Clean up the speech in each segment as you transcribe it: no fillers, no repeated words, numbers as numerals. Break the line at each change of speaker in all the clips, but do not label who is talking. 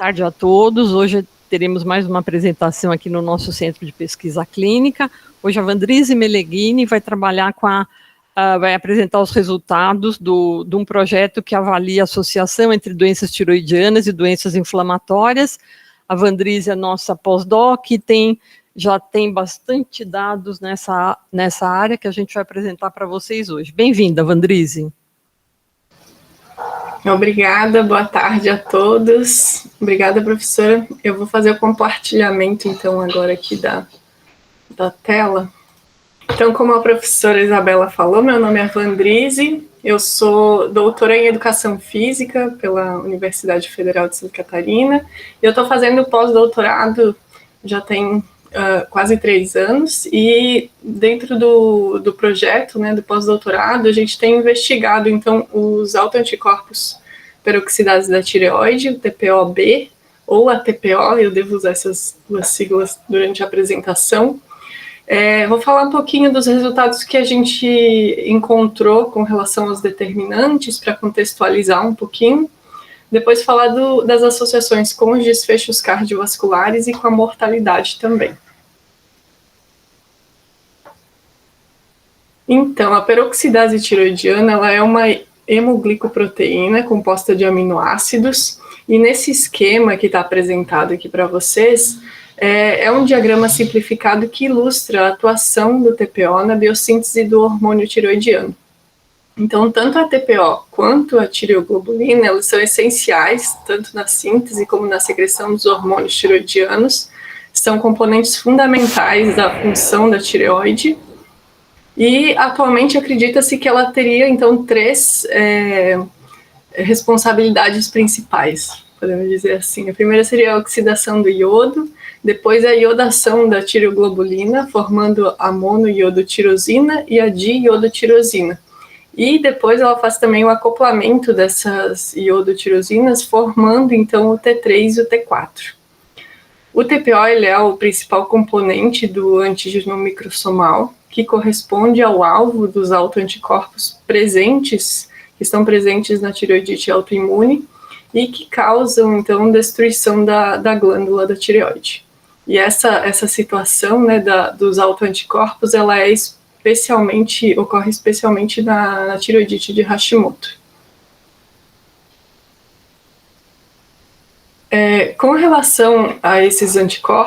Tarde a todos. Hoje teremos mais uma apresentação aqui no nosso Centro de Pesquisa Clínica. Hoje a Vandrise Meleghini vai trabalhar vai apresentar os resultados de um projeto que avalia a associação entre doenças tiroidianas e doenças inflamatórias. A Vandrise é nossa pós-doc e já tem bastante dados nessa área que a gente vai apresentar para vocês hoje. Bem-vinda, Vandrise.
Obrigada, boa tarde a todos. Obrigada, professora. Eu vou fazer o compartilhamento, então, agora aqui da tela. Então, como a professora Isabela falou, meu nome é Vandrise, eu sou doutora em Educação Física pela Universidade Federal de Santa Catarina. Eu estou fazendo pós-doutorado já tem quase 3 anos, e dentro do projeto, né, do pós-doutorado, a gente tem investigado, então, os autoanticorpos peroxidases da tireoide, o TPO-B, ou a TPO, eu devo usar essas duas siglas durante a apresentação. Vou falar um pouquinho dos resultados que a gente encontrou com relação aos determinantes, para contextualizar um pouquinho. Depois falar das associações com os desfechos cardiovasculares e com a mortalidade também. Então, a peroxidase tiroidiana, ela é uma hemoglicoproteína composta de aminoácidos, e nesse esquema que está apresentado aqui para vocês, é um diagrama simplificado que ilustra a atuação do TPO na biossíntese do hormônio tiroidiano. Então, tanto a TPO quanto a tireoglobulina, elas são essenciais, tanto na síntese como na secreção dos hormônios tiroidianos, são componentes fundamentais da função da tireoide, e atualmente acredita-se que ela teria, então, 3 responsabilidades principais, podemos dizer assim. A primeira seria a oxidação do iodo, depois a iodação da tireoglobulina, formando a monoiodotirosina e a diiodotirosina. E depois ela faz também o acoplamento dessas iodotirosinas, formando então o T3 e o T4. O TPO ele é o principal componente do antígeno microsomal, que corresponde ao alvo dos autoanticorpos presentes, que estão presentes na tireoidite autoimune, e que causam então destruição da glândula da tireoide. E essa situação, né, dos autoanticorpos, ela ocorre especialmente na tireoidite de Hashimoto. Com relação a esses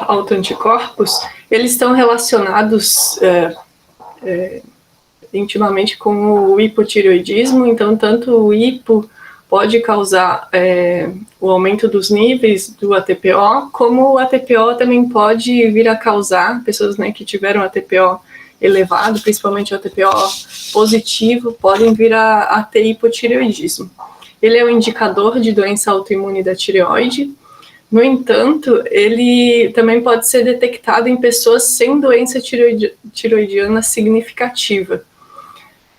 autoanticorpos, eles estão relacionados intimamente com o hipotireoidismo, então tanto o hipo pode causar o aumento dos níveis do ATPO, como o ATPO também pode vir a causar, pessoas, né, que tiveram ATPO elevado, principalmente o ATPO positivo, podem vir a ter hipotireoidismo. Ele é um indicador de doença autoimune da tireoide. No entanto, ele também pode ser detectado em pessoas sem doença tireoidiana significativa.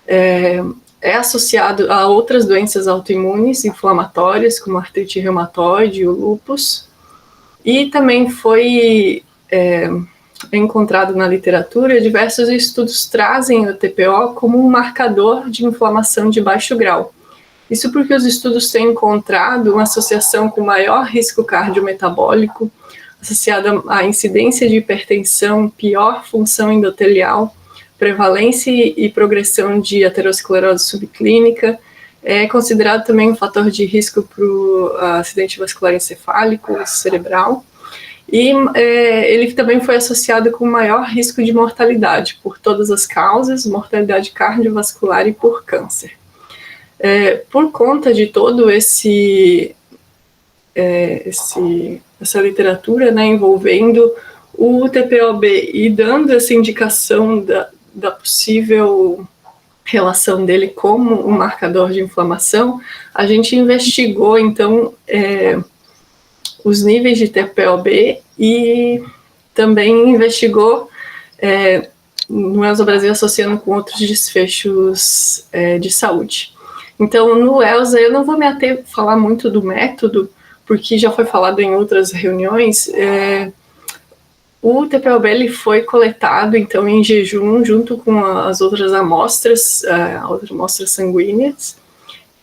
É associado a outras doenças autoimunes inflamatórias, como a artrite reumatoide e o lúpus, e também foi encontrado na literatura, diversos estudos trazem o TPO como um marcador de inflamação de baixo grau. Isso porque os estudos têm encontrado uma associação com maior risco cardiometabólico, associada à incidência de hipertensão, pior função endotelial, prevalência e progressão de aterosclerose subclínica. É considerado também um fator de risco para o acidente vascular encefálico cerebral. E ele também foi associado com maior risco de mortalidade por todas as causas, mortalidade cardiovascular e por câncer. Por conta de todo essa literatura, né, envolvendo o TPO-B e dando essa indicação da possível relação dele como um marcador de inflamação, a gente investigou, então, os níveis de TPO-B e também investigou no ELSA Brasil associando com outros desfechos de saúde. Então, no ELSA, eu não vou me falar muito do método, porque já foi falado em outras reuniões. O TPO-B ele foi coletado, então, em jejum, junto com as outras amostras sanguíneas,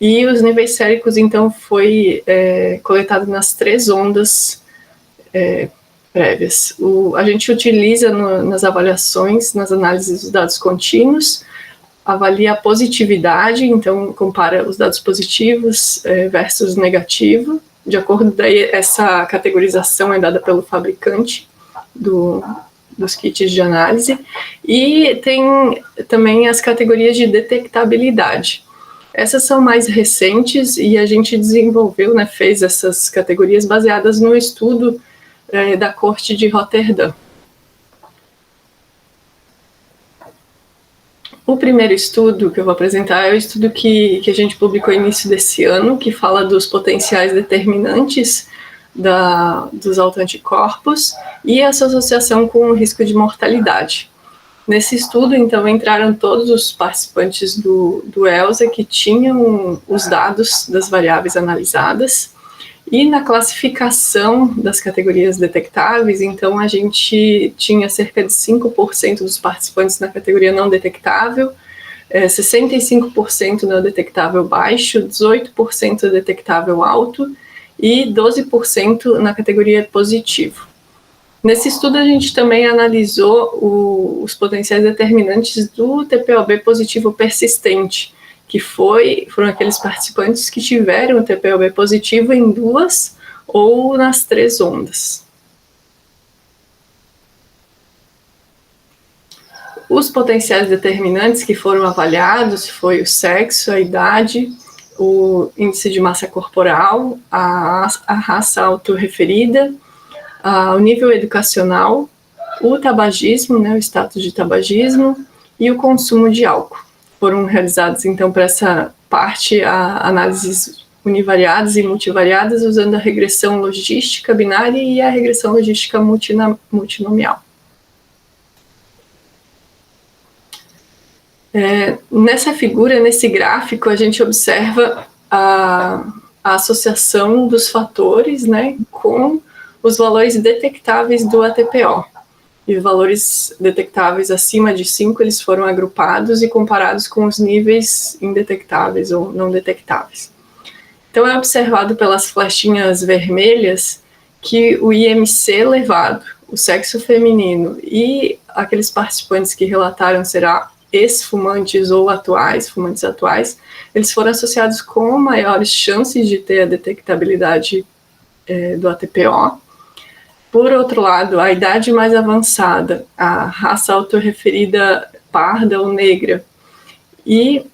E os níveis séricos, então, foi coletado nas 3 ondas prévias. A gente utiliza nas avaliações, nas análises dos dados contínuos, avalia a positividade, então compara os dados positivos versus negativo. De acordo, daí essa categorização é dada pelo fabricante dos kits de análise, e tem também as categorias de detectabilidade. Essas são mais recentes e a gente desenvolveu, né, fez essas categorias baseadas no estudo da Corte de Roterdã. O primeiro estudo que eu vou apresentar é o estudo que a gente publicou no início desse ano, que fala dos potenciais determinantes dos autoanticorpos e a sua associação com o risco de mortalidade. Nesse estudo, então, entraram todos os participantes do ELSA que tinham os dados das variáveis analisadas, e na classificação das categorias detectáveis, então, a gente tinha cerca de 5% dos participantes na categoria não detectável, 65% na detectável baixo, 18% detectável alto e 12% na categoria positivo. Nesse estudo, a gente também analisou os potenciais determinantes do TPOB positivo persistente, que foram aqueles participantes que tiveram o TPOB positivo em 2 ou nas 3 ondas. Os potenciais determinantes que foram avaliados foi o sexo, a idade, o índice de massa corporal, a raça autorreferida, o nível educacional, o tabagismo, né, o status de tabagismo e o consumo de álcool. Foram realizados, então, para essa parte, análises univariadas e multivariadas usando a regressão logística binária e a regressão logística multinomial. Nessa figura, nesse gráfico, a gente observa a associação dos fatores, né, com os valores detectáveis do ATPO. E valores detectáveis acima de 5, eles foram agrupados e comparados com os níveis indetectáveis ou não detectáveis. Então, é observado pelas flechinhas vermelhas que o IMC elevado, o sexo feminino e aqueles participantes que relataram ser ex-fumantes ou fumantes atuais, eles foram associados com maiores chances de ter a detectabilidade do ATPO. Por outro lado, a idade mais avançada, a raça autorreferida parda ou negra e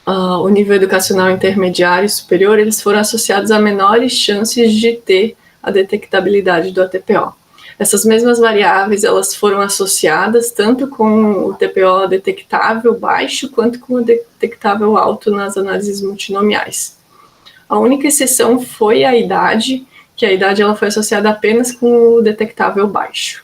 o nível educacional intermediário e superior, eles foram associados a menores chances de ter a detectabilidade do ATPO. Essas mesmas variáveis, elas foram associadas tanto com o TPO detectável baixo quanto com o detectável alto nas análises multinomiais. A única exceção foi a idade, que a idade ela foi associada apenas com o detectável baixo.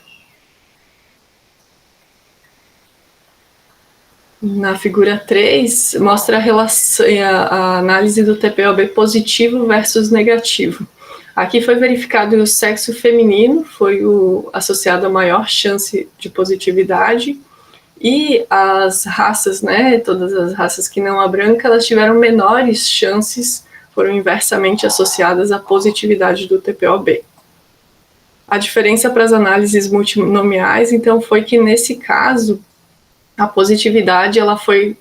Na figura 3, mostra a análise do TPOB positivo versus negativo. Aqui foi verificado o sexo feminino, foi o associado a maior chance de positividade, e as raças, né, todas as raças que não a branca, elas tiveram menores chances, foram inversamente associadas à positividade do TPOB. A diferença para as análises multinomiais, então, foi que nesse caso, a positividade, ela foi,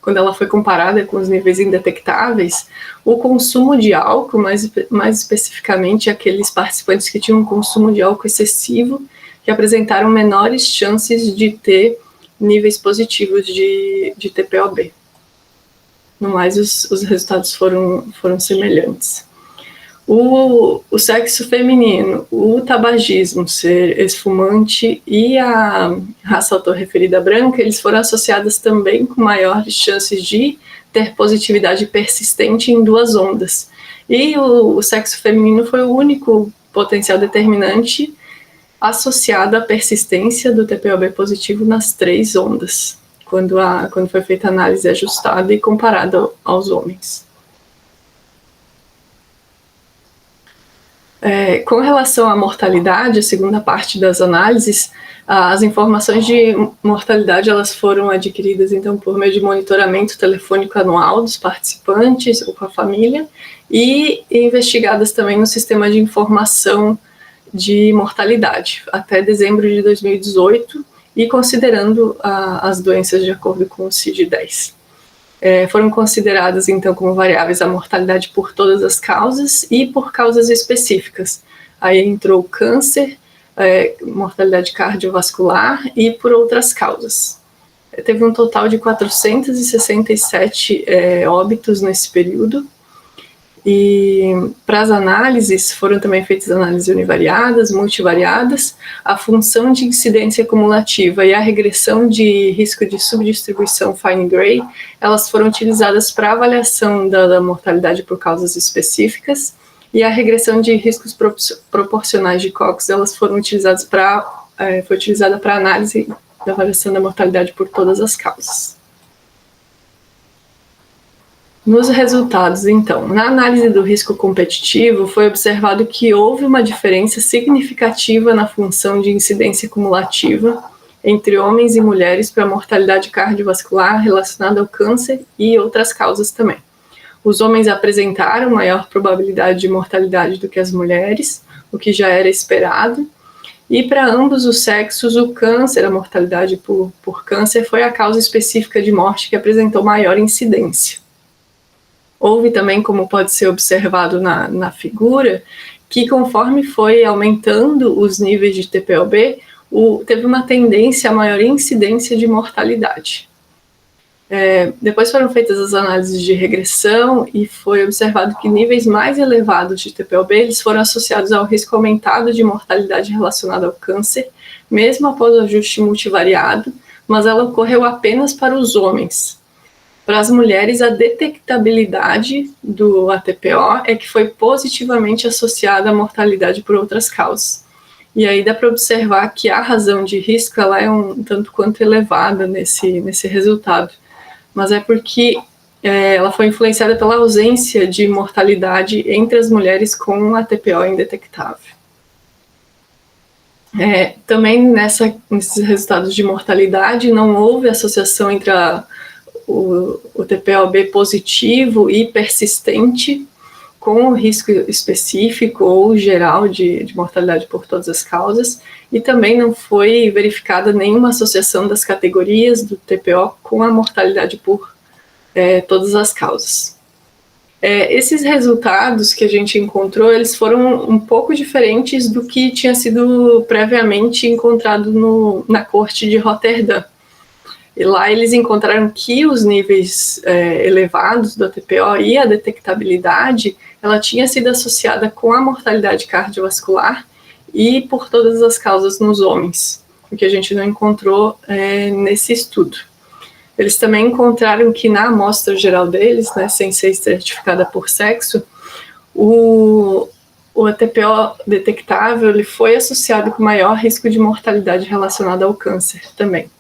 quando ela foi comparada com os níveis indetectáveis, o consumo de álcool, mais especificamente aqueles participantes que tinham um consumo de álcool excessivo, que apresentaram menores chances de ter níveis positivos de TPOB. No mais, os resultados foram semelhantes. O sexo feminino, o tabagismo, ser ex-fumante e a raça autorreferida branca, eles foram associados também com maiores chances de ter positividade persistente em 2 ondas. E o sexo feminino foi o único potencial determinante associado à persistência do TPOB positivo nas 3 ondas, quando foi feita a análise ajustada e comparada aos homens. Com relação à mortalidade, a segunda parte das análises, as informações de mortalidade elas foram adquiridas então por meio de monitoramento telefônico anual dos participantes ou com a família e investigadas também no sistema de informação de mortalidade até dezembro de 2018 e considerando as doenças de acordo com o CID-10. Foram consideradas, então, como variáveis a mortalidade por todas as causas e por causas específicas. Aí entrou o câncer, mortalidade cardiovascular e por outras causas. Teve um total de 467 óbitos nesse período. E para as análises, foram também feitas análises univariadas, multivariadas, a função de incidência cumulativa e a regressão de risco de subdistribuição Fine-Gray, elas foram utilizadas para avaliação da mortalidade por causas específicas, e a regressão de riscos proporcionais de Cox, elas foram utilizadas foi utilizada para análise da avaliação da mortalidade por todas as causas. Nos resultados, então, na análise do risco competitivo, foi observado que houve uma diferença significativa na função de incidência cumulativa entre homens e mulheres para a mortalidade cardiovascular relacionada ao câncer e outras causas também. Os homens apresentaram maior probabilidade de mortalidade do que as mulheres, o que já era esperado, e para ambos os sexos, o câncer, a mortalidade por câncer, foi a causa específica de morte que apresentou maior incidência. Houve também, como pode ser observado na figura, que conforme foi aumentando os níveis de TPO-B, teve uma tendência a maior incidência de mortalidade. Depois foram feitas as análises de regressão e foi observado que níveis mais elevados de TPO-B eles foram associados ao risco aumentado de mortalidade relacionada ao câncer, mesmo após o ajuste multivariado, mas ela ocorreu apenas para os homens. Para as mulheres, a detectabilidade do ATPO é que foi positivamente associada à mortalidade por outras causas. E aí dá para observar que a razão de risco ela é um tanto quanto elevada nesse resultado, mas é porque ela foi influenciada pela ausência de mortalidade entre as mulheres com ATPO indetectável. Também nesses resultados de mortalidade não houve associação entre o TPO-B positivo e persistente com o risco específico ou geral de mortalidade por todas as causas, e também não foi verificada nenhuma associação das categorias do TPO com a mortalidade por todas as causas. Esses resultados que a gente encontrou, eles foram um pouco diferentes do que tinha sido previamente encontrado na Corte de Roterdã. E lá eles encontraram que os níveis elevados do ATPO e a detectabilidade, ela tinha sido associada com a mortalidade cardiovascular e por todas as causas nos homens, o que a gente não encontrou nesse estudo. Eles também encontraram que na amostra geral deles, sem ser estratificada por sexo, o ATPO detectável ele foi associado com maior risco de mortalidade relacionada ao câncer também.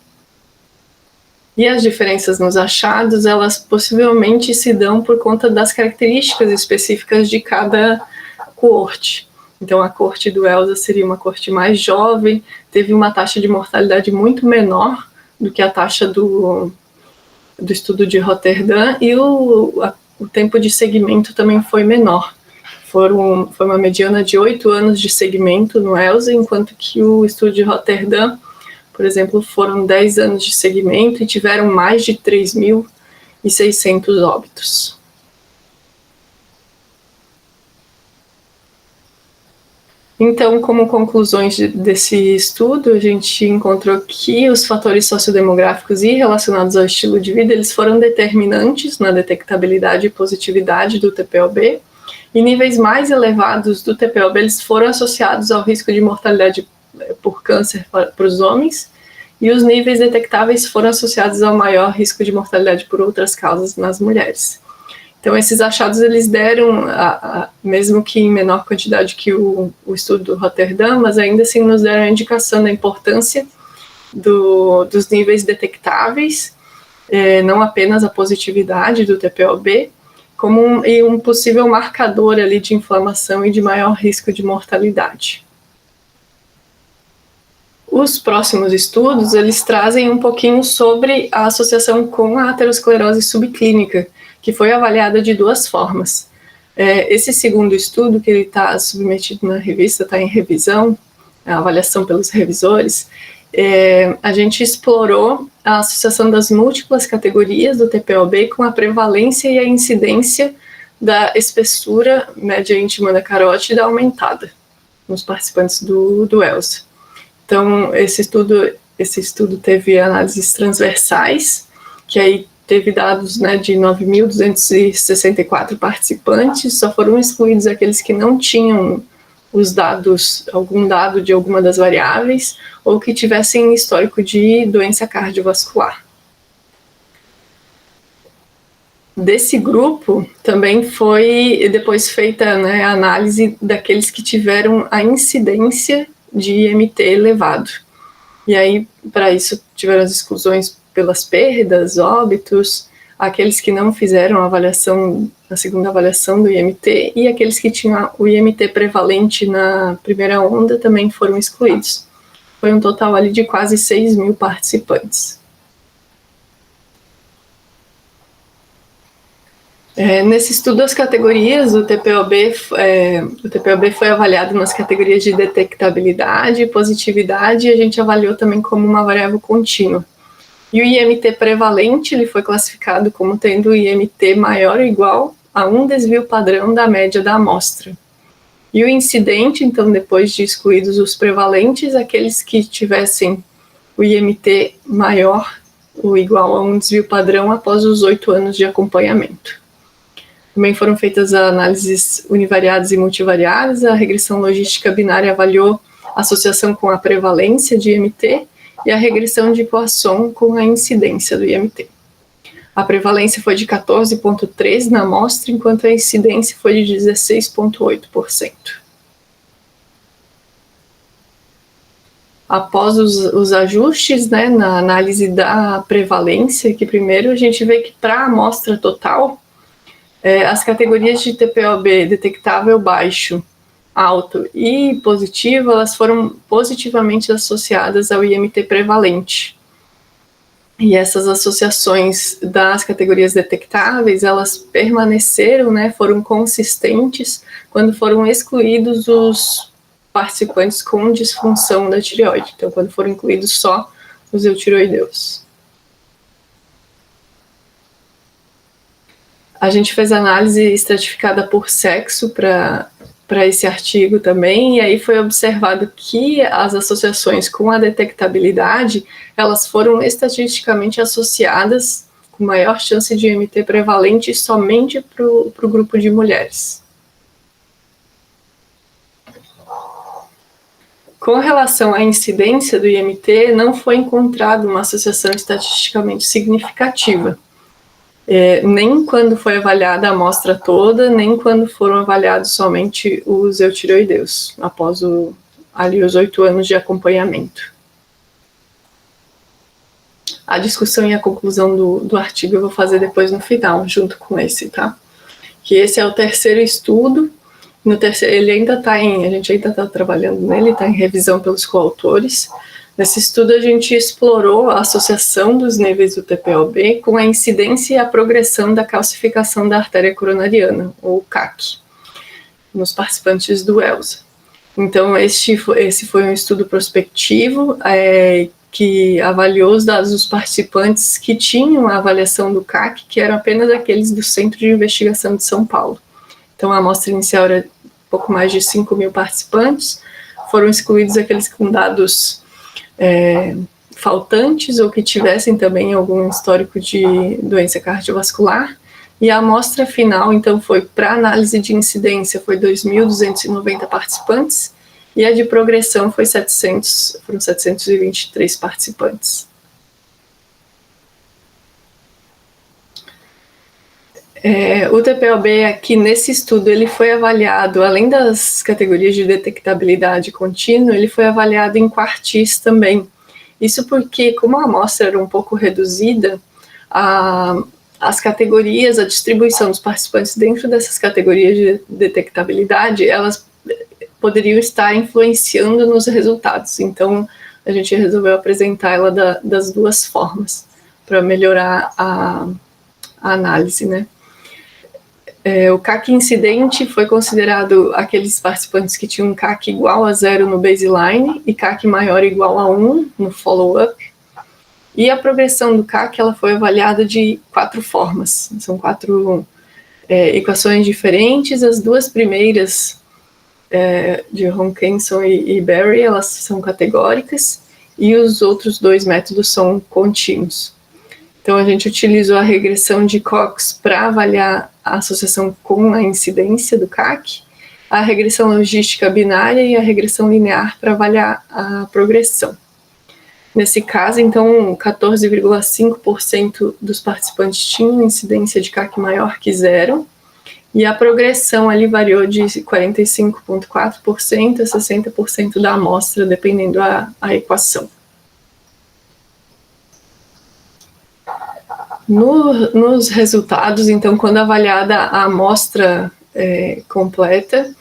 E as diferenças nos achados, elas possivelmente se dão por conta das características específicas de cada coorte. Então, a coorte do ELSA seria uma coorte mais jovem, teve uma taxa de mortalidade muito menor do que a taxa do estudo de Roterdã, e o tempo de segmento também foi menor. Foi uma mediana de 8 anos de segmento no ELSA, enquanto que o estudo de Roterdã, por exemplo, foram 10 anos de segmento e tiveram mais de 3.600 óbitos. Então, como conclusões desse estudo, a gente encontrou que os fatores sociodemográficos e relacionados ao estilo de vida, eles foram determinantes na detectabilidade e positividade do TPO-B, e níveis mais elevados do TPO-B, eles foram associados ao risco de mortalidade por câncer para os homens, e os níveis detectáveis foram associados ao maior risco de mortalidade por outras causas nas mulheres. Então, esses achados, eles deram, mesmo que em menor quantidade que o estudo do Roterdã, mas ainda assim nos deram a indicação da importância dos níveis detectáveis, não apenas a positividade do TPO-B, como um possível marcador ali de inflamação e de maior risco de mortalidade. Os próximos estudos, eles trazem um pouquinho sobre a associação com a aterosclerose subclínica, que foi avaliada de duas formas. Esse segundo estudo, que ele está submetido na revista, está em revisão, a avaliação pelos revisores, a gente explorou a associação das múltiplas categorias do TPOB com a prevalência e a incidência da espessura média íntima da carótida aumentada nos participantes do ELSA. Então, esse estudo teve análises transversais, que aí teve dados, né, de 9.264 participantes, só foram excluídos aqueles que não tinham os dados, algum dado de alguma das variáveis, ou que tivessem histórico de doença cardiovascular. Desse grupo, também foi depois feita, né, a análise daqueles que tiveram a incidência de IMT elevado. E aí, para isso, tiveram as exclusões pelas perdas, óbitos, aqueles que não fizeram a segunda avaliação do IMT, e aqueles que tinham o IMT prevalente na primeira onda também foram excluídos. Foi um total ali de quase 6.000 participantes. Nesse estudo, as categorias do TPOB, o TPOB foi avaliado nas categorias de detectabilidade e positividade, e a gente avaliou também como uma variável contínua. E o IMT prevalente, ele foi classificado como tendo o IMT maior ou igual a um desvio padrão da média da amostra. E o incidente, então, depois de excluídos os prevalentes, aqueles que tivessem o IMT maior ou igual a um desvio padrão após os 8 anos de acompanhamento. Também foram feitas análises univariadas e multivariadas. A regressão logística binária avaliou a associação com a prevalência de IMT e a regressão de Poisson com a incidência do IMT. A prevalência foi de 14,3% na amostra, enquanto a incidência foi de 16,8%. Após os ajustes, né, na análise da prevalência, que primeiro a gente vê que para a amostra total, as categorias de TPOB detectável baixo, alto e positivo, elas foram positivamente associadas ao IMT prevalente. E essas associações das categorias detectáveis, elas permaneceram, né, foram consistentes quando foram excluídos os participantes com disfunção da tireoide. Então, quando foram incluídos só os eutiroideus. A gente fez análise estratificada por sexo para esse artigo também, e aí foi observado que as associações com a detectabilidade, elas foram estatisticamente associadas com maior chance de IMT prevalente somente para o grupo de mulheres. Com relação à incidência do IMT, não foi encontrada uma associação estatisticamente significativa. Nem quando foi avaliada a amostra toda, nem quando foram avaliados somente os eutiroideus, após os 8 anos de acompanhamento. A discussão e a conclusão do artigo eu vou fazer depois no final, junto com esse, tá? Que esse é o terceiro estudo. No terceiro, ele ainda está a gente ainda está trabalhando nele, está em revisão pelos coautores. Nesse estudo, a gente explorou a associação dos níveis do TPOB com a incidência e a progressão da calcificação da artéria coronariana, ou CAC, nos participantes do ELSA. Então, esse foi um estudo prospectivo que avaliou os dados dos participantes que tinham a avaliação do CAC, que eram apenas aqueles do Centro de Investigação de São Paulo. Então, a amostra inicial era pouco mais de 5.000 participantes, foram excluídos aqueles com dados faltantes ou que tivessem também algum histórico de doença cardiovascular, e a amostra final, então, foi para análise de incidência, foi 2.290 participantes, e a de progressão foram 723 participantes. O TPOB aqui nesse estudo, ele foi avaliado, além das categorias de detectabilidade contínua, ele foi avaliado em quartis também. Isso porque, como a amostra era um pouco reduzida, a as categorias, a distribuição dos participantes dentro dessas categorias de detectabilidade, elas poderiam estar influenciando nos resultados. Então, a gente resolveu apresentar ela das duas formas, para melhorar a análise, né? O CAC incidente foi considerado aqueles participantes que tinham um CAC igual a 0 no baseline e CAC maior ou igual a 1 no follow-up. E a progressão do CAC ela foi avaliada de 4 formas. São 4 equações diferentes. As 2 primeiras, de Ronkenson e Berry, elas são categóricas, e os outros 2 métodos são contínuos. Então, a gente utilizou a regressão de Cox para avaliar a associação com a incidência do CAC, a regressão logística binária e a regressão linear para avaliar a progressão. Nesse caso, então, 14,5% dos participantes tinham incidência de CAC maior que 0, e a progressão ali variou de 45,4% a 60% da amostra, dependendo a equação. Nos resultados, então, quando avaliada a amostra completa,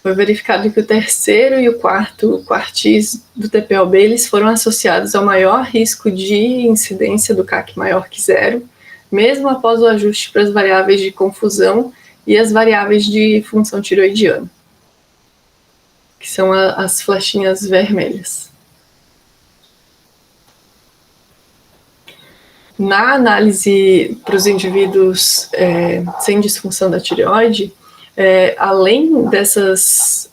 foi verificado que o terceiro e o quarto quartis do TPO-B eles foram associados ao maior risco de incidência do CAC maior que 0, mesmo após o ajuste para as variáveis de confusão e as variáveis de função tiroidiana, que são as flechinhas vermelhas. Na análise para os indivíduos sem disfunção da tireoide, além dessas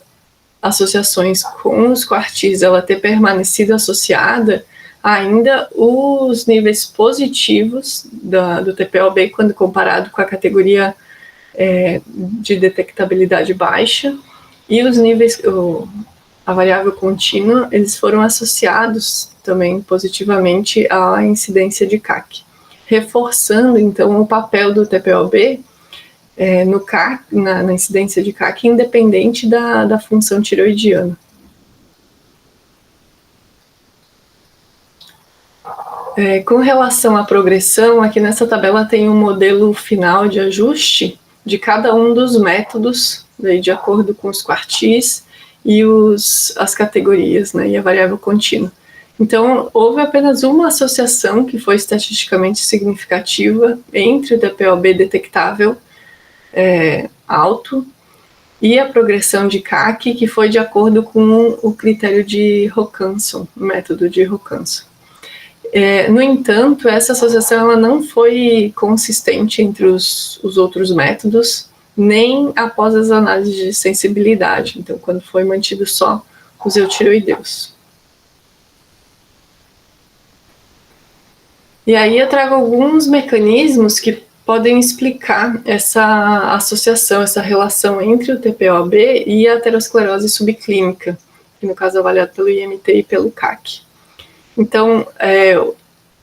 associações com os quartis ela ter permanecido associada, ainda os níveis positivos do TPO-B, quando comparado com a categoria de detectabilidade baixa, e os níveis, a variável contínua, eles foram associados também positivamente à incidência de CAC, reforçando então o papel do TPO-B no CAC, na incidência de CAC, independente da função tireoidiana. Com relação à progressão, aqui nessa tabela tem um modelo final de ajuste de cada um dos métodos, daí, de acordo com os quartis e as categorias, né, e a variável contínua. Então, houve apenas uma associação que foi estatisticamente significativa entre o TPO-B detectável alto e a progressão de CAC, que foi de acordo com o critério de Hokanson, o método de Hokanson. No entanto, essa associação ela não foi consistente entre os outros métodos, nem após as análises de sensibilidade, então quando foi mantido só os eutiroideus. E aí eu trago alguns mecanismos que podem explicar essa associação, essa relação entre o TPO-B e a aterosclerose subclínica, que no caso é avaliado pelo IMT e pelo CAC. Então,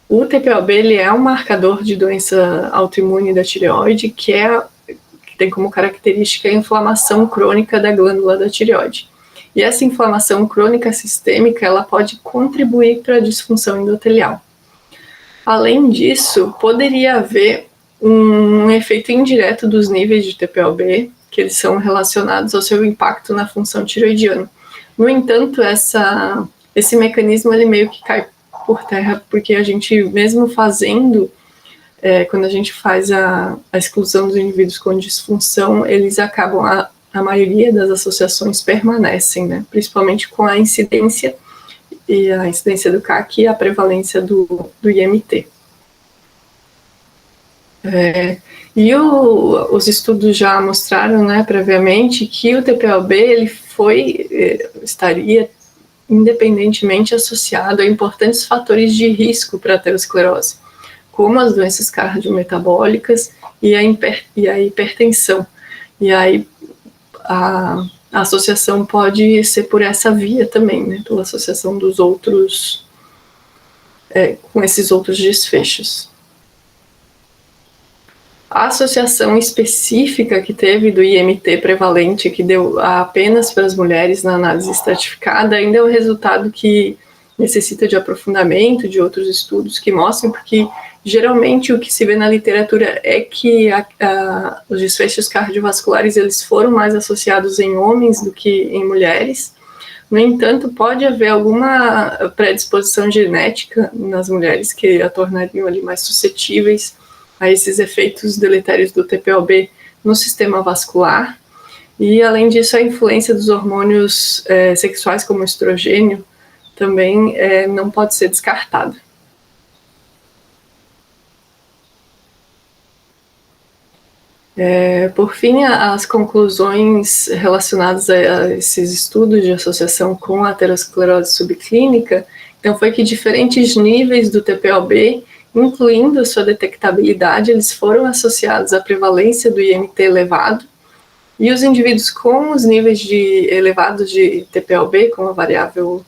o TPO-B ele é um marcador de doença autoimune da tireoide, que tem como característica a inflamação crônica da glândula da tireoide. E essa inflamação crônica sistêmica, ela pode contribuir para a disfunção endotelial. Além disso, poderia haver um efeito indireto dos níveis de TPO-B, que eles são relacionados ao seu impacto na função tireoidiana. No entanto, esse mecanismo ele meio que cai por terra, porque a gente, mesmo fazendo, quando a gente faz a exclusão dos indivíduos com disfunção, eles acabam, a maioria das associações permanecem, né? Principalmente com a incidência do CAC e a prevalência do IMT. E os estudos já mostraram, né, previamente, que o TPO-B ele estaria independentemente associado a importantes fatores de risco para a aterosclerose, como as doenças cardiometabólicas e a hipertensão. E aí a associação pode ser por essa via também, né, pela associação dos outros, com esses outros desfechos. A associação específica que teve do IMT prevalente, que deu apenas para as mulheres na análise estratificada, ainda é um resultado que necessita de aprofundamento de outros estudos que mostrem, porque Geralmente, o que se vê na literatura é que os desfechos cardiovasculares eles foram mais associados em homens do que em mulheres. No entanto, pode haver alguma predisposição genética nas mulheres que a tornariam ali mais suscetíveis a esses efeitos deletérios do TPOB no sistema vascular. E, além disso, a influência dos hormônios sexuais, como o estrogênio, também não pode ser descartada. Por fim, as conclusões relacionadas a esses estudos de associação com a aterosclerose subclínica, então, foi que diferentes níveis do TPOB, incluindo sua detectabilidade, eles foram associados à prevalência do IMT elevado, e os indivíduos com os níveis elevados de TPOB, com a variável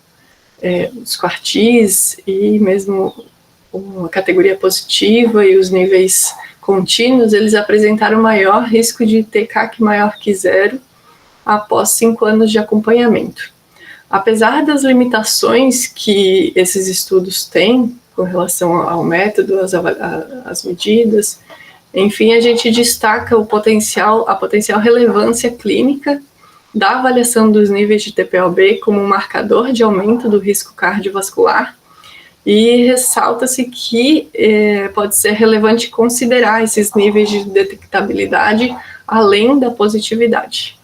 dos quartis e mesmo uma categoria positiva e os níveis contínuos, eles apresentaram maior risco de ter CAC maior que 0 após 5 anos de acompanhamento. Apesar das limitações que esses estudos têm com relação ao método, às medidas, enfim, a gente destaca a potencial relevância clínica da avaliação dos níveis de TPOB como um marcador de aumento do risco cardiovascular, e ressalta-se que pode ser relevante considerar esses níveis de detectabilidade além da positividade.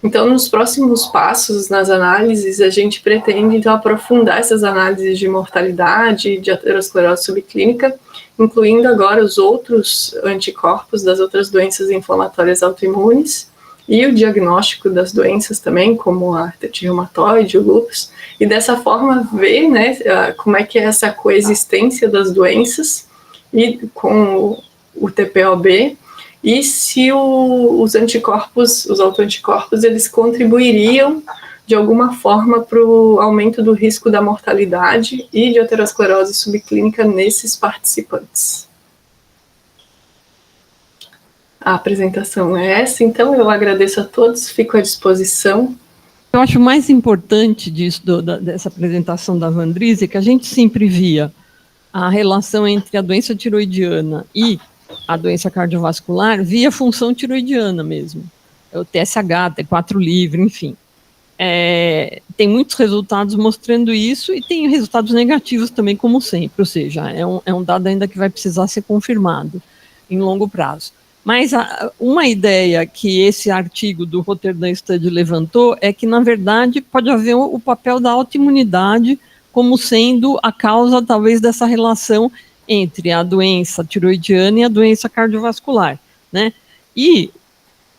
Então, nos próximos passos, nas análises, a gente pretende, então, aprofundar essas análises de mortalidade, de aterosclerose subclínica, incluindo agora os outros anticorpos das outras doenças inflamatórias autoimunes, e o diagnóstico das doenças também, como a artrite reumatoide, o lúpus, e dessa forma ver, né, como é que é essa coexistência das doenças e com o TPOB, e se os anticorpos, os autoanticorpos, eles contribuiriam de alguma forma para o aumento do risco da mortalidade e de aterosclerose subclínica nesses participantes. A apresentação é essa, então eu agradeço a todos, fico à disposição.
Eu acho mais importante dessa apresentação da Vandrise que a gente sempre via a relação entre a doença tiroidiana e a doença cardiovascular via função tiroidiana mesmo. É o TSH, T4 livre, enfim. Tem muitos resultados mostrando isso e tem resultados negativos também, como sempre, ou seja, é um dado ainda que vai precisar ser confirmado em longo prazo. Mas uma ideia que esse artigo do Rotterdam Study levantou é que, na verdade, pode haver o papel da autoimunidade como sendo a causa, talvez, dessa relação entre a doença tiroidiana e a doença cardiovascular, né? E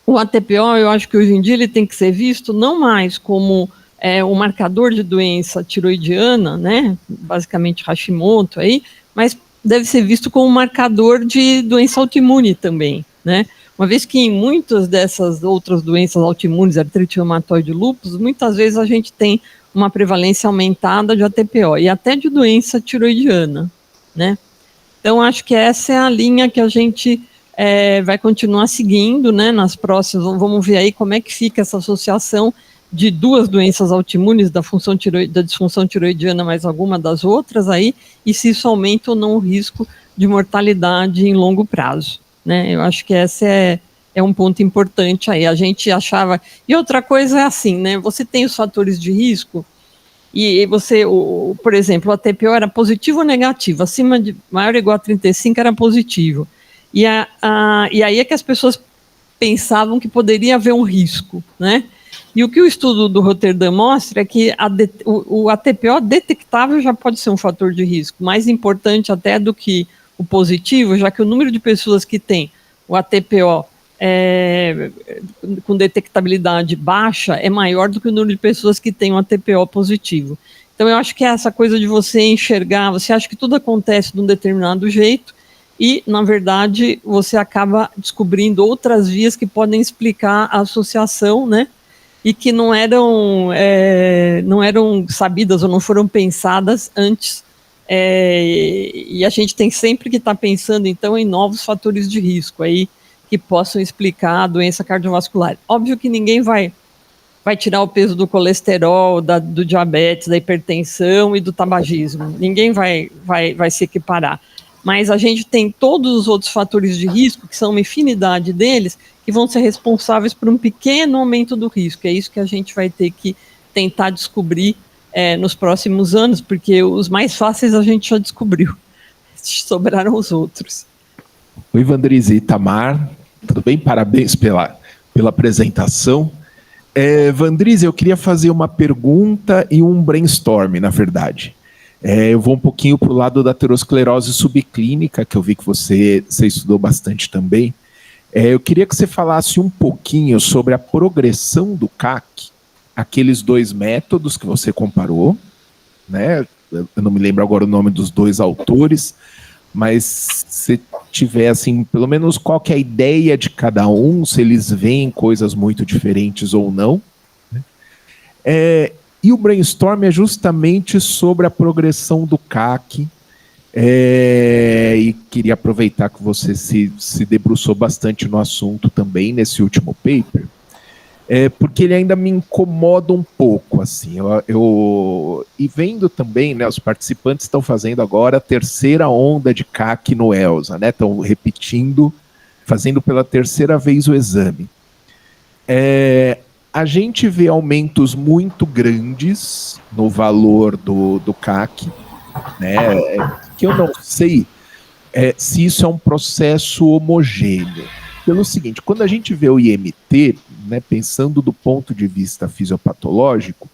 o ATPO, eu acho que hoje em dia ele tem que ser visto não mais como um marcador de doença tiroidiana, né? Basicamente Hashimoto aí, mas deve ser visto como um marcador de doença autoimune também, né? Uma vez que em muitas dessas outras doenças autoimunes, artrite reumatoide e lúpus, muitas vezes a gente tem uma prevalência aumentada de ATPO e até de doença tiroidiana, né? Então, acho que essa é a linha que a gente vai continuar seguindo, né, nas próximas. Vamos ver aí como é que fica essa associação de duas doenças autoimunes, da disfunção tiroidiana mais alguma das outras aí, e se isso aumenta ou não o risco de mortalidade em longo prazo, né? Eu acho que esse é um ponto importante aí. A gente achava... E outra coisa é assim, né, você tem os fatores de risco, e você, por exemplo, o ATPO era positivo ou negativo, acima de maior ou igual a 35 era positivo. E aí é que as pessoas pensavam que poderia haver um risco, né? E o que o estudo do Rotterdam mostra é que o ATPO detectável já pode ser um fator de risco, mais importante até do que o positivo, já que o número de pessoas que tem o ATPO com detectabilidade baixa é maior do que o número de pessoas que têm um ATPO positivo. Então, eu acho que é essa coisa de você enxergar, você acha que tudo acontece de um determinado jeito e, na verdade, você acaba descobrindo outras vias que podem explicar a associação, né? E que não eram sabidas ou não foram pensadas antes. E a gente tem sempre que estar pensando, então, em novos fatores de risco aí, que possam explicar a doença cardiovascular. Óbvio que ninguém vai tirar o peso do colesterol, do diabetes, da hipertensão e do tabagismo. Ninguém vai se equiparar. mas a gente tem todos os outros fatores de risco, que são uma infinidade deles, que vão ser responsáveis por um pequeno aumento do risco. É isso que a gente vai ter que tentar descobrir nos próximos anos, porque os mais fáceis a gente já descobriu. Sobraram os outros.
Oi, Vandrise e Itamar, tudo bem? Parabéns pela apresentação. Vandrise, eu queria fazer uma pergunta e um brainstorm, na verdade. Eu vou um pouquinho para o lado da aterosclerose subclínica, que eu vi que você estudou bastante também. Eu queria que você falasse um pouquinho sobre a progressão do CAC, aqueles 2 métodos que você comparou, né? Eu não me lembro agora o nome dos 2 autores, mas se tiver, assim, pelo menos qual que é a ideia de cada um, se eles veem coisas muito diferentes ou não. Né? E o brainstorm é justamente sobre a progressão do CAC, e queria aproveitar que você se debruçou bastante no assunto também, nesse último paper, porque ele ainda me incomoda um pouco, assim, e vendo também, né, os participantes estão fazendo agora a 3ª onda de CAC no ELSA, né, estão repetindo, fazendo pela 3ª vez o exame. A gente vê aumentos muito grandes no valor do CAC, né, que eu não sei se isso é um processo homogêneo. Pelo seguinte, quando a gente vê o IMT, né, pensando do ponto de vista fisiopatológico,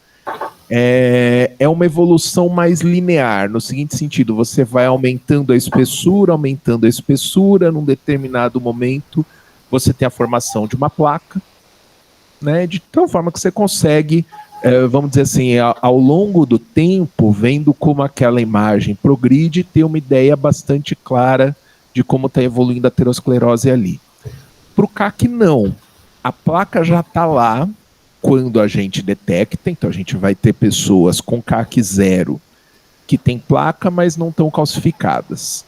é uma evolução mais linear, no seguinte sentido, você vai aumentando a espessura, num determinado momento você tem a formação de uma placa, né, de tal forma que você consegue, vamos dizer assim, ao longo do tempo, vendo como aquela imagem progride, ter uma ideia bastante clara de como está evoluindo a aterosclerose ali. Para o CAC, não. A placa já está lá quando a gente detecta, então a gente vai ter pessoas com CAC 0 que tem placa, mas não estão calcificadas.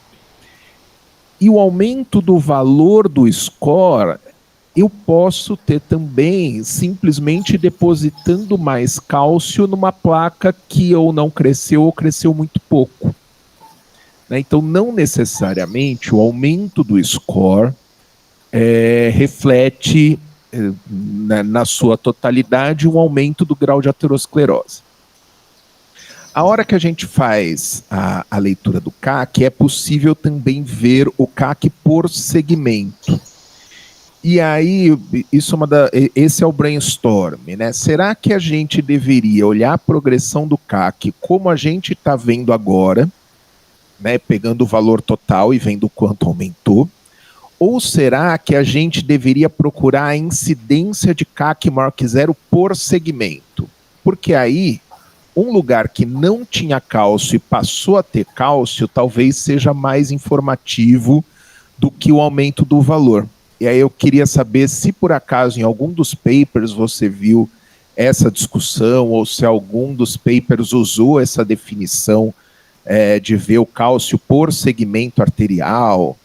E o aumento do valor do score, eu posso ter também simplesmente depositando mais cálcio numa placa que ou não cresceu ou cresceu muito pouco. Né? Então, não necessariamente o aumento do score reflete na sua totalidade um aumento do grau de aterosclerose. A hora que a gente faz a leitura do CAC, é possível também ver o CAC por segmento. E aí, esse é o brainstorm, né? Será que a gente deveria olhar a progressão do CAC como a gente está vendo agora, né, pegando o valor total e vendo quanto aumentou? Ou será que a gente deveria procurar a incidência de CAC maior que 0 por segmento? Porque aí, um lugar que não tinha cálcio e passou a ter cálcio, talvez seja mais informativo do que o aumento do valor. E aí eu queria saber se por acaso em algum dos papers você viu essa discussão, ou se algum dos papers usou essa definição de ver o cálcio por segmento arterial,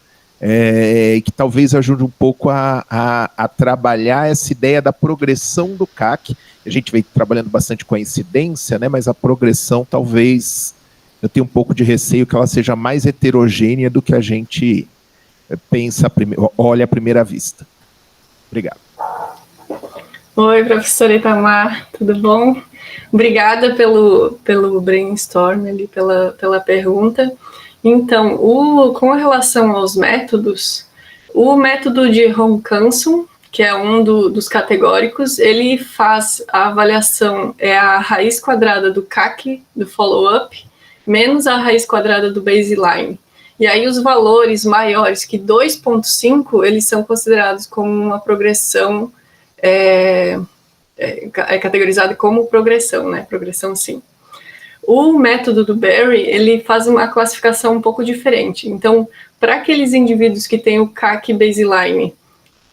que talvez ajude um pouco a trabalhar essa ideia da progressão do CAC. A gente vem trabalhando bastante com a incidência, né, mas a progressão talvez, eu tenho um pouco de receio que ela seja mais heterogênea do que a gente olha à primeira vista. Obrigado.
Oi, professora Itamar, tudo bom? Obrigada pelo brainstorm ali, pela pergunta. Então, com relação aos métodos, o método de Roncanson, que é um dos categóricos, ele faz a avaliação, a raiz quadrada do CAC, do follow-up, menos a raiz quadrada do baseline. E aí os valores maiores que 2,5, eles são considerados como uma progressão, categorizado como progressão, né? Progressão sim. O método do Berry, ele faz uma classificação um pouco diferente. Então, para aqueles indivíduos que têm o CAC baseline,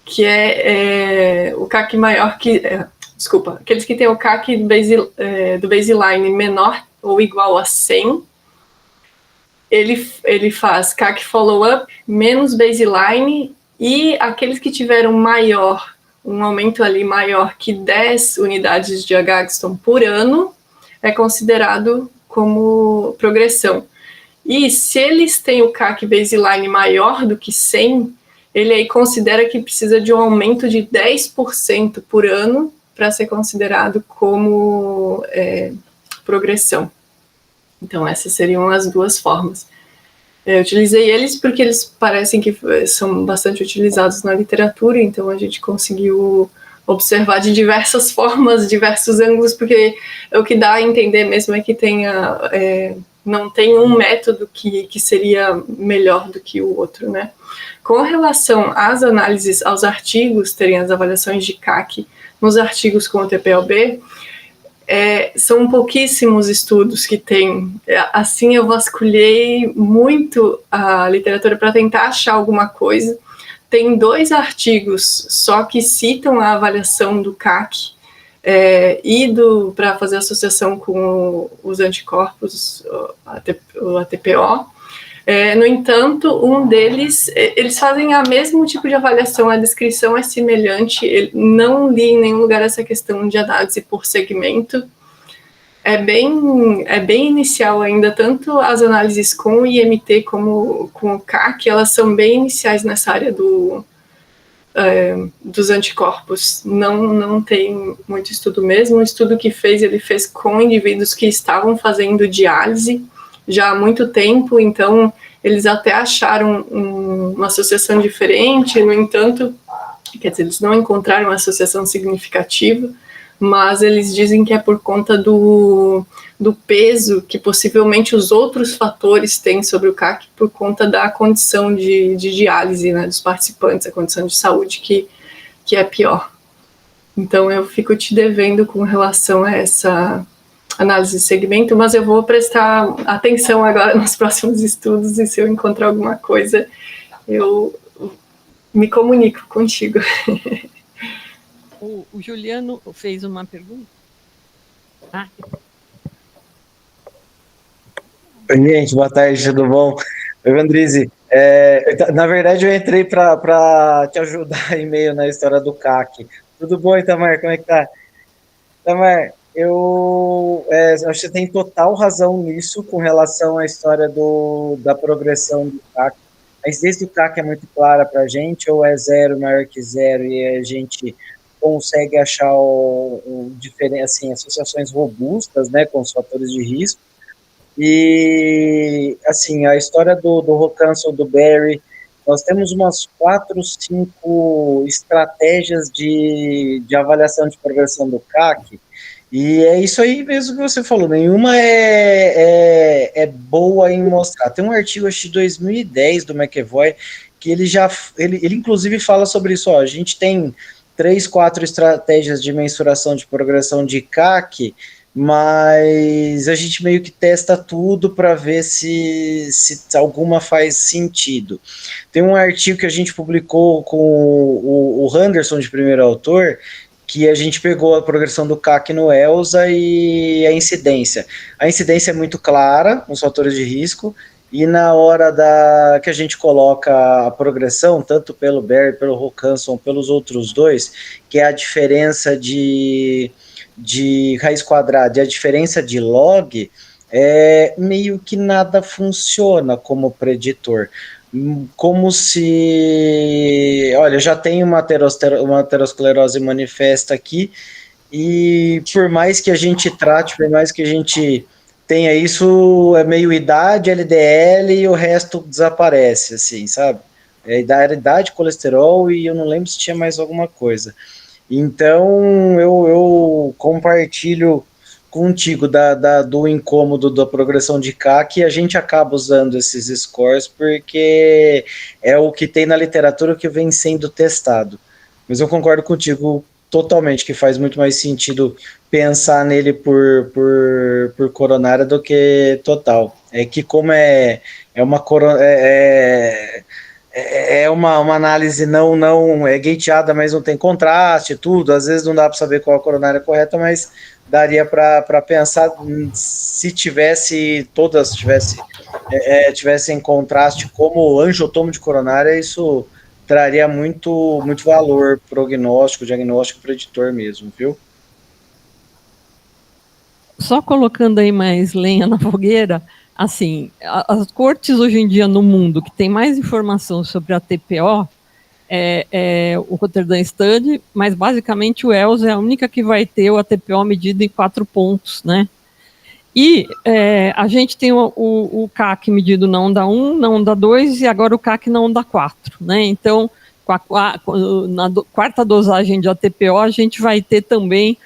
que é o CAC maior que... aqueles que têm o CAC do baseline menor ou igual a 100, ele faz CAC follow-up menos baseline, e aqueles que tiveram um aumento ali maior que 10 unidades de Agagston por ano, é considerado como progressão. E se eles têm o CAC baseline maior do que 100, ele aí considera que precisa de um aumento de 10% por ano para ser considerado como progressão. Então, essas seriam as duas formas. Eu utilizei eles porque eles parecem que são bastante utilizados na literatura, então a gente conseguiu observar de diversas formas, diversos ângulos, porque o que dá a entender mesmo é que não tem um método que seria melhor do que o outro, né? Com relação às análises aos artigos, terem as avaliações de CAC nos artigos com o TPO-B, são pouquíssimos estudos que tem. Assim, eu vasculhei muito a literatura para tentar achar alguma coisa. Tem 2 artigos só que citam a avaliação do CAC e para fazer associação com os anticorpos, o ATPO. No entanto, um deles, eles fazem o mesmo tipo de avaliação, a descrição é semelhante, não li em nenhum lugar essa questão de análise por segmento, é bem inicial ainda, tanto as análises com o IMT como com o CAC, elas são bem iniciais nessa área dos anticorpos, não tem muito estudo mesmo, o estudo que ele fez com indivíduos que estavam fazendo diálise, já há muito tempo, então eles até acharam uma associação diferente, no entanto, quer dizer, eles não encontraram uma associação significativa, mas eles dizem que é por conta do peso que possivelmente os outros fatores têm sobre o CAC por conta da condição de diálise, né, dos participantes, a condição de saúde que é pior. Então eu fico te devendo com relação a essa análise de segmento, mas eu vou prestar atenção agora nos próximos estudos e se eu encontrar alguma coisa, eu me comunico contigo.
O Juliano fez uma pergunta.
Oi, gente, boa tarde, tudo bom? Oi, Vandrizi. Na verdade, eu entrei para te ajudar aí meio na história do CAC. Tudo bom, Itamar? Como é que tá? Itamar, eu acho que você tem total razão nisso com relação à história da progressão do CAC. Mas desde o CAC é muito clara para a gente, ou é 0 maior que 0 e a gente consegue achar assim, associações robustas, né, com os fatores de risco. E, assim, a história do Hokanson, do Barry, nós temos umas 4, 5 estratégias de avaliação de progressão do CAC, e é isso aí mesmo que você falou, nenhuma é boa em mostrar. Tem um artigo, acho de 2010, do McEvoy, que ele inclusive fala sobre isso, a gente tem 3, 4 estratégias de mensuração de progressão de CAC, mas a gente meio que testa tudo para ver se alguma faz sentido. Tem um artigo que a gente publicou com o Anderson de primeiro autor, que a gente pegou a progressão do CAC no ELSA e a incidência. A incidência é muito clara nos fatores de risco, e na hora que a gente coloca a progressão, tanto pelo Barry, pelo Hokanson, pelos outros dois, que é a diferença de raiz quadrada e a diferença de log, meio que nada funciona como preditor. Como se... Olha, eu já tenho uma aterosclerose manifesta aqui, e por mais que a gente trate, por mais que a gente tenha isso, é meio idade, LDL, e o resto desaparece, assim, sabe? Idade, colesterol, e eu não lembro se tinha mais alguma coisa. Então, eu compartilho contigo do incômodo da progressão de CAC, e a gente acaba usando esses scores porque é o que tem na literatura que vem sendo testado. Mas eu concordo contigo totalmente que faz muito mais sentido pensar nele por coronária do que total. É que como é uma análise não é gateada, mas não tem contraste, tudo, às vezes não dá para saber qual a coronária correta, mas daria para pensar se todas tivessem contraste como angiotomo de coronária, isso traria muito valor prognóstico, diagnóstico, preditor mesmo, viu?
Só colocando aí mais lenha na fogueira, assim, as cortes hoje em dia no mundo que tem mais informação sobre a TPO é o Rotterdam Study, mas basicamente o ELS é a única que vai ter o ATPO medido em 4 pontos, né? E a gente tem o CAC medido na onda 1, na onda 2 e agora o CAC na onda 4, né? Então, na quarta dosagem de ATPO, a gente vai ter também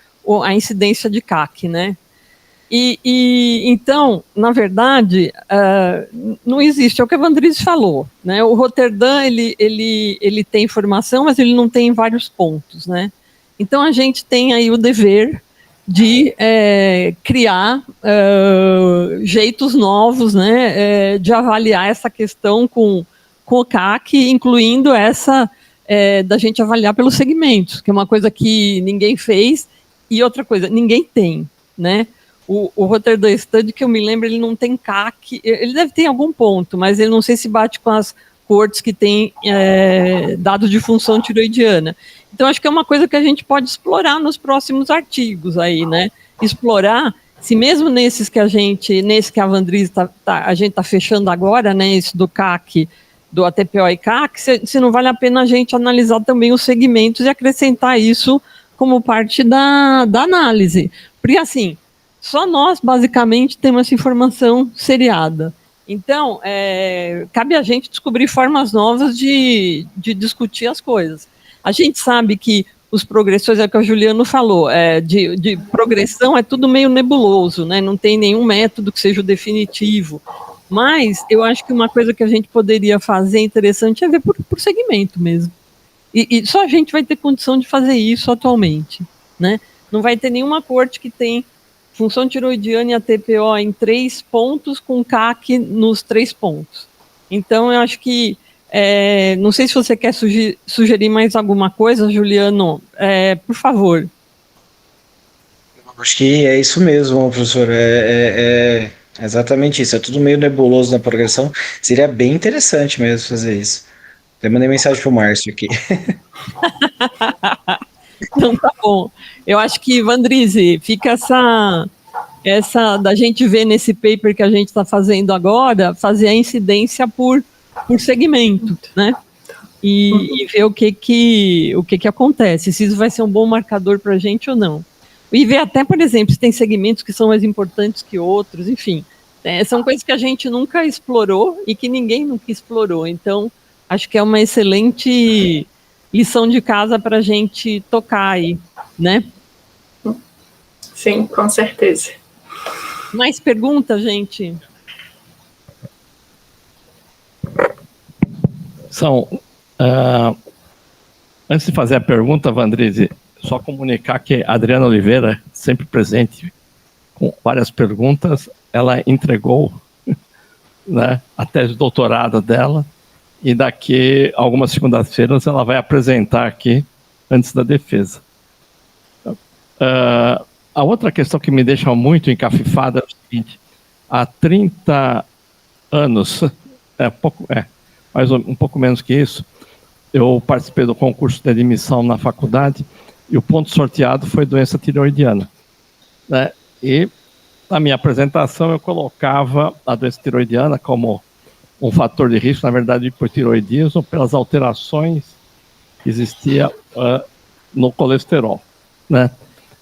a incidência de CAC, né? Então, na verdade, não existe, é o que a Vandris falou, né? O Rotterdam, ele tem informação, mas ele não tem vários pontos, né? Então, a gente tem aí o dever de criar jeitos novos, né, de avaliar essa questão com o CAC, incluindo essa da gente avaliar pelos segmentos, que é uma coisa que ninguém fez, e outra coisa, ninguém tem, né? O Rotterdam Study, que eu me lembro, ele não tem CAC, ele deve ter algum ponto, mas ele não sei se bate com as cortes que tem dados de função tiroidiana. Então, acho que é uma coisa que a gente pode explorar nos próximos artigos aí, né? Explorar, se mesmo nesse que a Vandris a gente está fechando agora, né? Esse do CAC, do ATPO e CAC, se não vale a pena a gente analisar também os segmentos e acrescentar isso como parte da análise. Porque, assim, só nós, basicamente, temos essa informação seriada. Então, cabe a gente descobrir formas novas de discutir as coisas. A gente sabe que os progressores, é o que o Juliano falou, de progressão é tudo meio nebuloso, né? Não tem nenhum método que seja o definitivo. Mas eu acho que uma coisa que a gente poderia fazer interessante é ver por segmento mesmo. E só a gente vai ter condição de fazer isso atualmente, né? Não vai ter nenhuma corte que tem função tiroidiana e ATPO em 3 pontos, com CAC nos 3 pontos. Então, eu acho que não sei se você quer sugerir mais alguma coisa, Juliano, por favor.
Acho que é isso mesmo, professor. É exatamente isso. É tudo meio nebuloso na progressão. Seria bem interessante mesmo fazer isso. Até mandei mensagem para o Márcio aqui.
Então, tá bom. Eu acho que, Vandrise, fica essa da gente ver nesse paper que a gente está fazendo agora, fazer a incidência por segmento, né? E ver o que acontece, se isso vai ser um bom marcador para a gente ou não. E ver até, por exemplo, se tem segmentos que são mais importantes que outros, enfim. São coisas que a gente nunca explorou e que ninguém nunca explorou. Então, acho que é uma excelente lição de casa para a gente tocar aí, né?
Sim, com certeza.
Mais perguntas, gente?
Antes de fazer a pergunta, Vandrise, só comunicar que a Adriana Oliveira, sempre presente com várias perguntas, ela entregou, né, a tese de doutorado dela, e daqui algumas segundas-feiras ela vai apresentar aqui antes da defesa. A outra questão que me deixa muito encafifada é o seguinte: há 30 anos, mais um pouco menos que isso, eu participei do concurso de admissão na faculdade e o ponto sorteado foi doença tireoidiana, né? E na minha apresentação eu colocava a doença tireoidiana como um fator de risco, na verdade, hipotireoidismo, pelas alterações que existia no colesterol, né?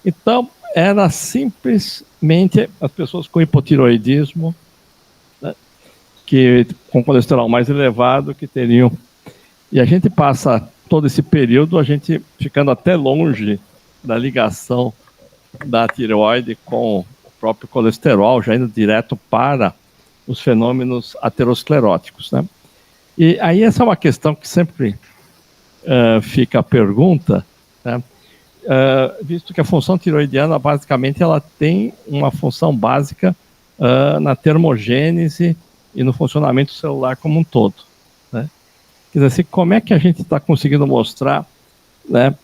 Então, era simplesmente as pessoas com hipotireoidismo, né, que com colesterol mais elevado, que teriam... E a gente passa todo esse período, a gente ficando até longe da ligação da tireoide com o próprio colesterol, já indo direto para os fenômenos ateroscleróticos, né? E aí essa é uma questão que sempre fica a pergunta, né? Visto que a função tireoidiana, basicamente, ela tem uma função básica na termogênese e no funcionamento celular como um todo, né? Quer dizer, assim, como é que a gente está conseguindo mostrar, né,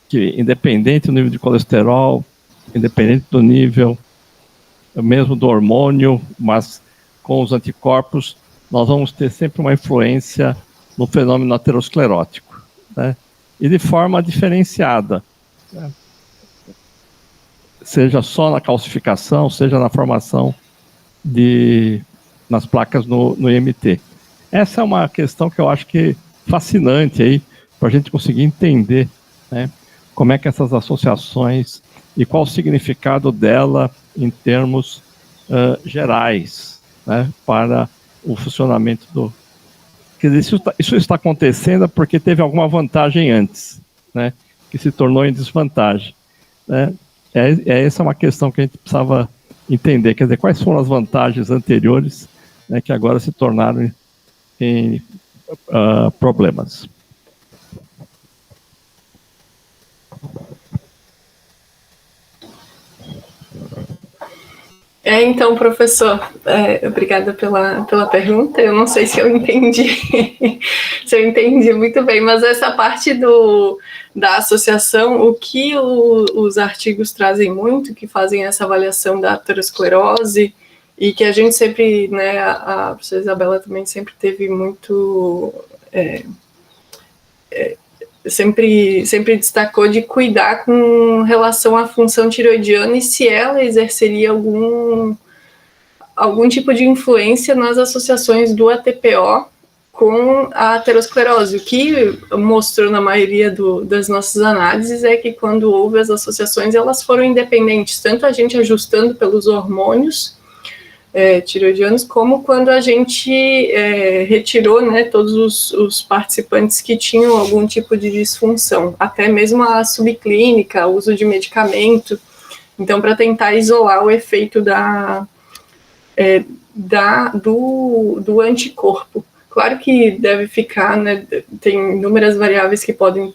que independente do nível de colesterol, independente do nível mesmo do hormônio, mas com os anticorpos, nós vamos ter sempre uma influência no fenômeno aterosclerótico, né? E de forma diferenciada, né? Seja só na calcificação, seja na formação de nas placas no IMT. Essa é uma questão que eu acho que fascinante aí, para a gente conseguir entender, né, como é que essas associações e qual o significado dela em termos gerais, né, para o funcionamento do... Quer dizer, isso está acontecendo porque teve alguma vantagem antes, né, que se tornou em desvantagem, né? Essa é uma questão que a gente precisava entender, quer dizer, quais foram as vantagens anteriores, né, que agora se tornaram em problemas.
Então, professor, obrigada pela pergunta. Eu não sei se eu entendi, se eu entendi muito bem, mas essa parte da associação, o que os artigos trazem muito, que fazem essa avaliação da aterosclerose, e que a gente sempre, né, a professora Isabela também sempre teve muito... sempre destacou de cuidar com relação à função tiroidiana e se ela exerceria algum tipo de influência nas associações do ATPO com a aterosclerose. O que mostrou na maioria das nossas análises é que quando houve as associações, elas foram independentes, tanto a gente ajustando pelos hormônios tiroidianos, como quando a gente retirou, né, todos os participantes que tinham algum tipo de disfunção, até mesmo a subclínica, o uso de medicamento, então para tentar isolar o efeito do anticorpo. Claro que deve ficar, né, tem inúmeras variáveis que podem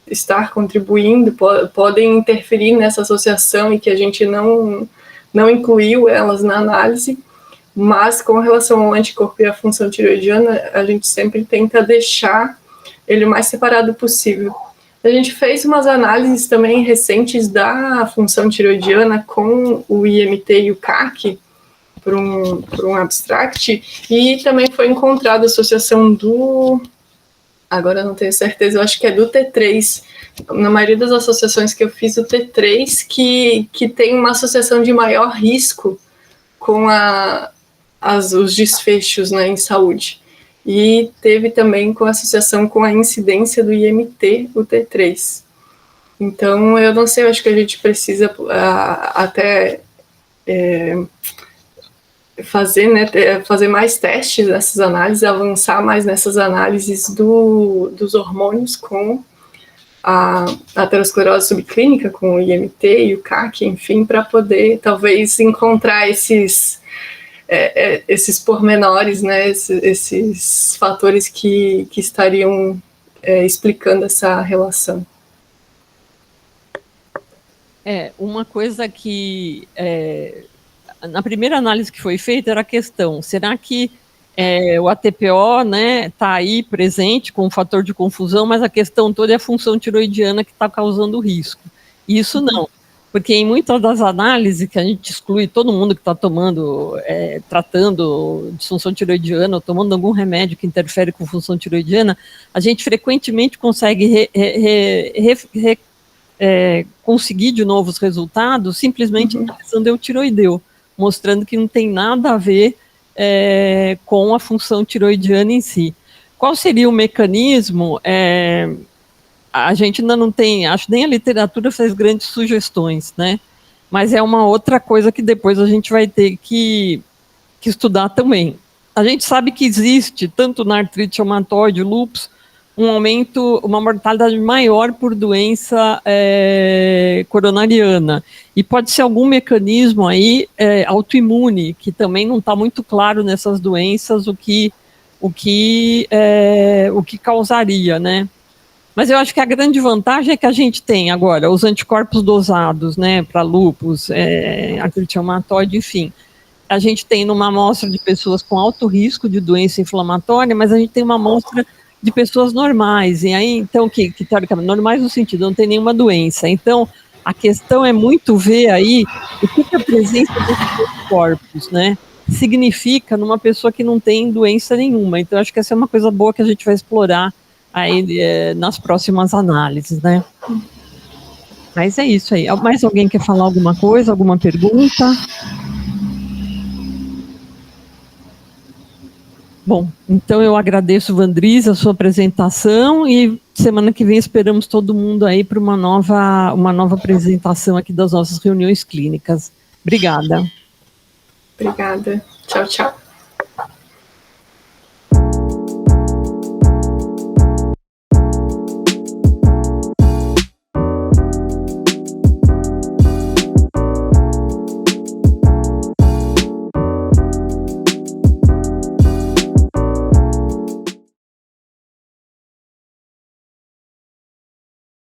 estar contribuindo, podem interferir nessa associação e que a gente não incluiu elas na análise, mas com relação ao anticorpo e à função tiroidiana, a gente sempre tenta deixar ele o mais separado possível. A gente fez umas análises também recentes da função tiroidiana com o IMT e o CAC, por um abstract, e também foi encontrada a associação agora eu não tenho certeza, eu acho que é do T3, na maioria das associações que eu fiz, o T3, que tem uma associação de maior risco com os desfechos, né, em saúde. E teve também com a associação com a incidência do IMT, o T3. Então, eu não sei, eu acho que a gente precisa até fazer mais testes nessas análises, avançar mais nessas análises dos hormônios com a aterosclerose subclínica, com o IMT e o CAC, enfim, para poder talvez encontrar esses pormenores, né, esses fatores que estariam explicando essa relação.
Uma coisa que na primeira análise que foi feita era a questão, será que o ATPO, né, está aí presente com um fator de confusão, mas a questão toda é a função tiroidiana que está causando risco. E isso não, porque em muitas das análises que a gente exclui todo mundo que está tratando disfunção tiroidiana ou tomando algum remédio que interfere com função tiroidiana, a gente frequentemente consegue conseguir de novo os resultados simplesmente analisando o tiroideu, mostrando que não tem nada a ver com a função tiroidiana em si. Qual seria o mecanismo? A gente ainda não tem, acho nem a literatura faz grandes sugestões, né? Mas é uma outra coisa que depois a gente vai ter que estudar também. A gente sabe que existe, tanto na artrite reumatoide, lúpus, um aumento, uma mortalidade maior por doença coronariana. E pode ser algum mecanismo aí autoimune, que também não está muito claro nessas doenças o que causaria, né? Mas eu acho que a grande vantagem é que a gente tem agora os anticorpos dosados, né, para lúpus, artrite reumatoide, enfim. A gente tem numa amostra de pessoas com alto risco de doença inflamatória, mas a gente tem uma amostra de pessoas normais, e aí, então, que teoricamente, normais no sentido, não tem nenhuma doença. Então, a questão é muito ver aí o que a presença desses corpos, né, significa numa pessoa que não tem doença nenhuma. Então, acho que essa é uma coisa boa que a gente vai explorar aí nas próximas análises, né. Mas é isso aí. Mais alguém quer falar alguma coisa, alguma pergunta? Bom, então eu agradeço, Vandris, a sua apresentação e semana que vem esperamos todo mundo aí para uma nova apresentação aqui das nossas reuniões clínicas. Obrigada.
Obrigada. Tchau, tchau.